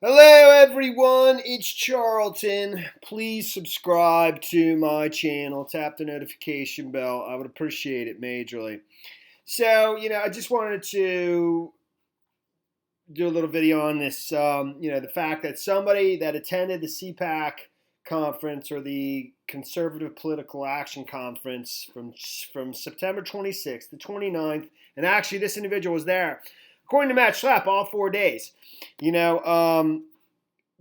Hello everyone, it's Charlton. Please subscribe to my channel, tap the notification bell. I would appreciate it majorly. So, I just wanted to do a little video on this, the fact that somebody that attended the CPAC conference or the Conservative Political Action Conference from September 26th to 29th, and actually this individual was there, according to Matt Schlapp, all 4 days,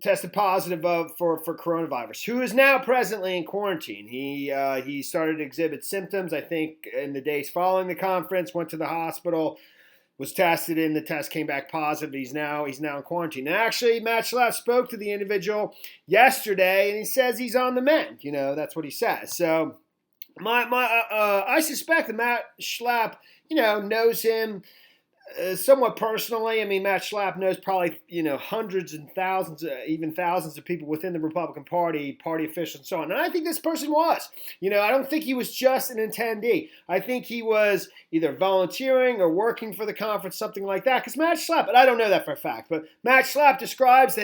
tested positive for coronavirus, who is now presently in quarantine. He started to exhibit symptoms, I think, in the days following the conference, went to the hospital, was tested, and the test came back positive. He's now in quarantine. And actually, Matt Schlapp spoke to the individual yesterday, and he says he's on the mend. That's what he says. So I suspect that Matt Schlapp, knows him somewhat personally. I mean, Matt Schlapp knows probably, hundreds and thousands, even thousands of people within the Republican Party officials and so on. And I think this person was. I don't think he was just an attendee. I think he was either volunteering or working for the conference, something like that. Because Matt Schlapp, and I don't know that for a fact, but Matt Schlapp describes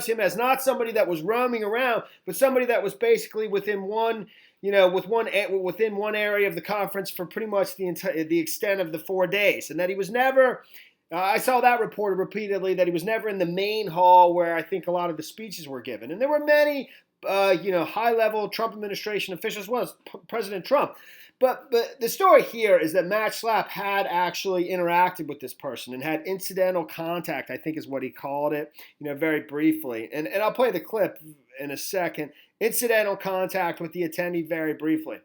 him as not somebody that was roaming around, but somebody that was basically within one area of the conference for pretty much the extent of the 4 days, and that he was never. I saw that reported repeatedly that he was never in the main hall where I think a lot of the speeches were given, and there were many, high-level Trump administration officials, as well as President Trump. But the story here is that Matt Schlapp had actually interacted with this person and had incidental contact, I think is what he called it, very briefly. And I'll play the clip in a second. Incidental contact with the attendee very briefly.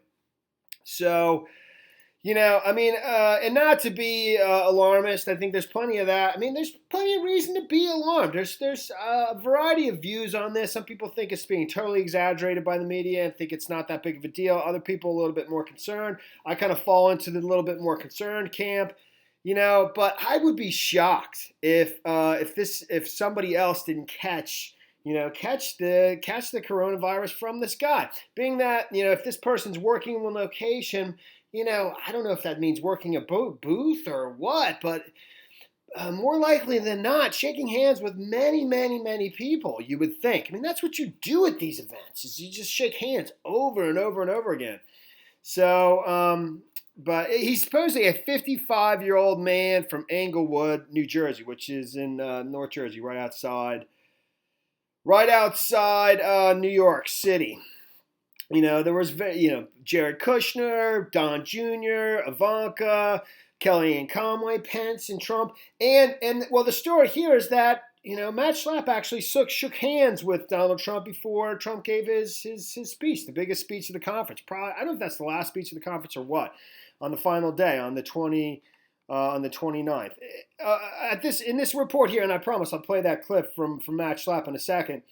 So, and not to be alarmist, I think there's plenty of that. I mean, there's plenty of reason to be alarmed. There's a variety of views on this. Some people think it's being totally exaggerated by the media and think it's not that big of a deal. Other people a little bit more concerned. I kind of fall into the little bit more concerned camp. But I would be shocked if somebody else didn't catch the coronavirus from this guy. Being that, if this person's working in one location, I don't know if that means working a booth or what, but more likely than not, shaking hands with many, many, many people, you would think. I mean, that's what you do at these events, is you just shake hands over and over and over again. So, but he's supposedly a 55-year-old man from Englewood, New Jersey, which is in North Jersey, right outside New York City. There was, Jared Kushner, Don Jr., Ivanka, Kellyanne Conway, Pence, and Trump. And the story here is that, Matt Schlapp actually shook hands with Donald Trump before Trump gave his speech, the biggest speech of the conference. Probably, I don't know if that's the last speech of the conference or what, on the final day, on the 29th. In this report here, and I promise I'll play that clip from Matt Schlapp in a second,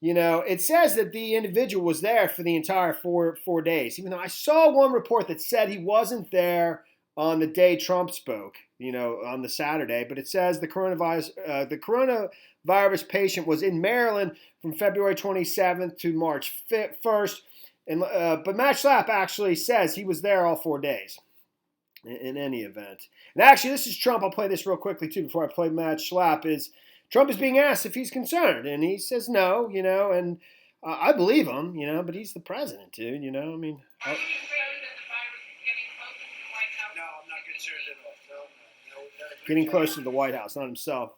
it says that the individual was there for the entire four days, even though I saw one report that said he wasn't there on the day Trump spoke, on the Saturday, but it says the coronavirus patient was in Maryland from February 27th to March 1st, but Matt Schlapp actually says he was there all 4 days. In any event. And actually, this is Trump. I'll play this real quickly, too, before I play Matt Schlapp. Trump is being asked if he's concerned, and he says no, and I believe him, but he's the president, dude, I mean. Are you afraid that the virus is getting closer to the White House? No, I'm not concerned at all. No. Getting close to the White House, not himself,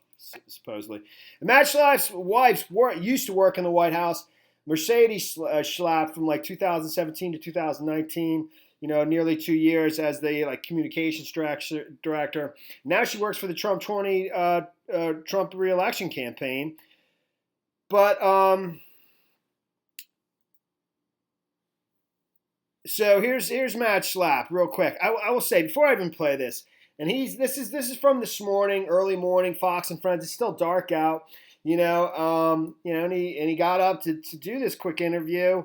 supposedly. And Matt Schlapp's wife used to work in the White House, Mercedes Schlapp, from like 2017 to 2019. Nearly 2 years as the communications director. Now she works for the Trump re-election campaign. But so here's Matt Schlapp real quick. I will say before I even play this, and this is from this morning, early morning, Fox and Friends. It's still dark out, and he got up to do this quick interview.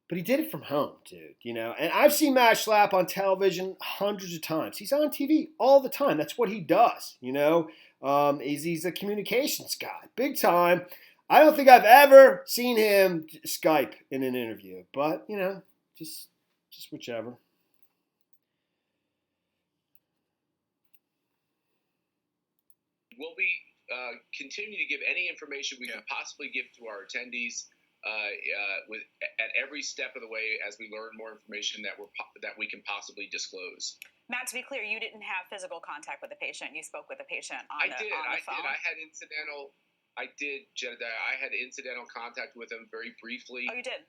But he did it from home, dude, And I've seen Matt Schlapp on television hundreds of times. He's on TV all the time. That's what he does, He's a communications guy, big time. I don't think I've ever seen him Skype in an interview. But, just whichever. Will be continue to give any information we can possibly give to our attendees at every step of the way as we learn more information that we can possibly disclose. Matt, to be clear, you didn't have physical contact with the patient. You spoke with the patient on the phone. I did, Jedediah. I had incidental contact with him very briefly. Oh, you did?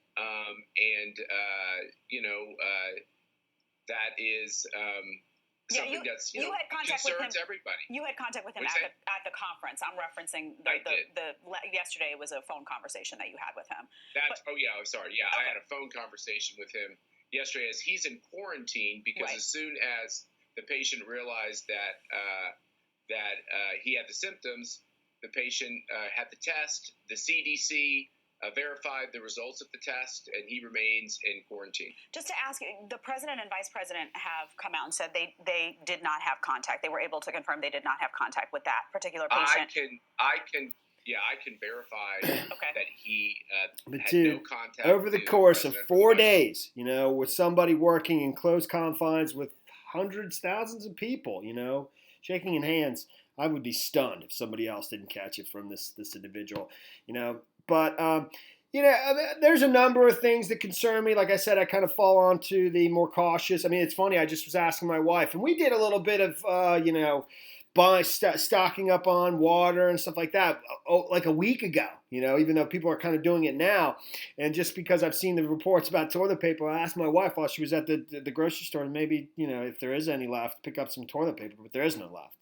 That is something that's you had contact concerns with him. everybody. You had contact with him at the conference. I'm referencing yesterday was a phone conversation that you had with him. I'm sorry. Yeah, okay. I had a phone conversation with him yesterday as he's in quarantine because as soon as the patient realized that he had the symptoms, the patient had the test, the CDC verified the results of the test, and he remains in quarantine. Just to ask you, the president and vice president have come out and said they did not have contact. They were able to confirm they did not have contact with that particular patient. I can verify that he had no contact. Over the course of 4 days, with somebody working in close confines with hundreds, thousands of people, shaking in hands, I would be stunned if somebody else didn't catch it from this individual, But, there's a number of things that concern me. Like I said, I kind of fall onto the more cautious. I mean, it's funny. I just was asking my wife, and we did a little bit of, stocking up on water and stuff like that, like a week ago, even though people are kind of doing it now. And just because I've seen the reports about toilet paper, I asked my wife while she was at the grocery store, and maybe, if there is any left, pick up some toilet paper, but there is no left,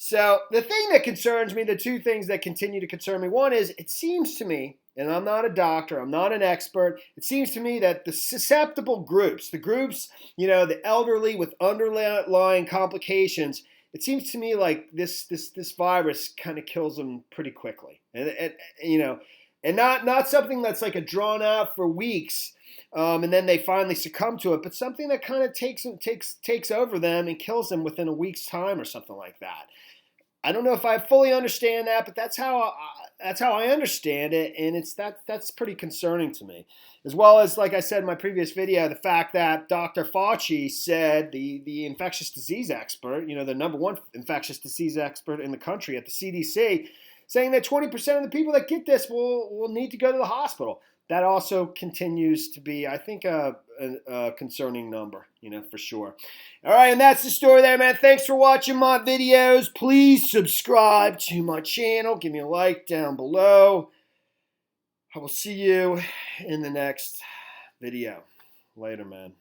So the thing that concerns me, the two things that continue to concern me, one is it seems to me, and I'm not a doctor, I'm not an expert, it seems to me that the susceptible groups, the elderly with underlying complications, it seems to me like this virus kind of kills them pretty quickly, and not something that's like a drawn out for weeks, and then they finally succumb to it, but something that kind of takes over them and kills them within a week's time or something like that. I don't know if I fully understand that, but that's how I understand it, and that's pretty concerning to me. As well as, like I said in my previous video, the fact that Dr. Fauci said, the infectious disease expert, the number one infectious disease expert in the country at the CDC, saying that 20% of the people that get this will need to go to the hospital. That also continues to be, I think, a concerning number, for sure. All right, and that's the story there, man. Thanks for watching my videos. Please subscribe to my channel. Give me a like down below. I will see you in the next video. Later, man.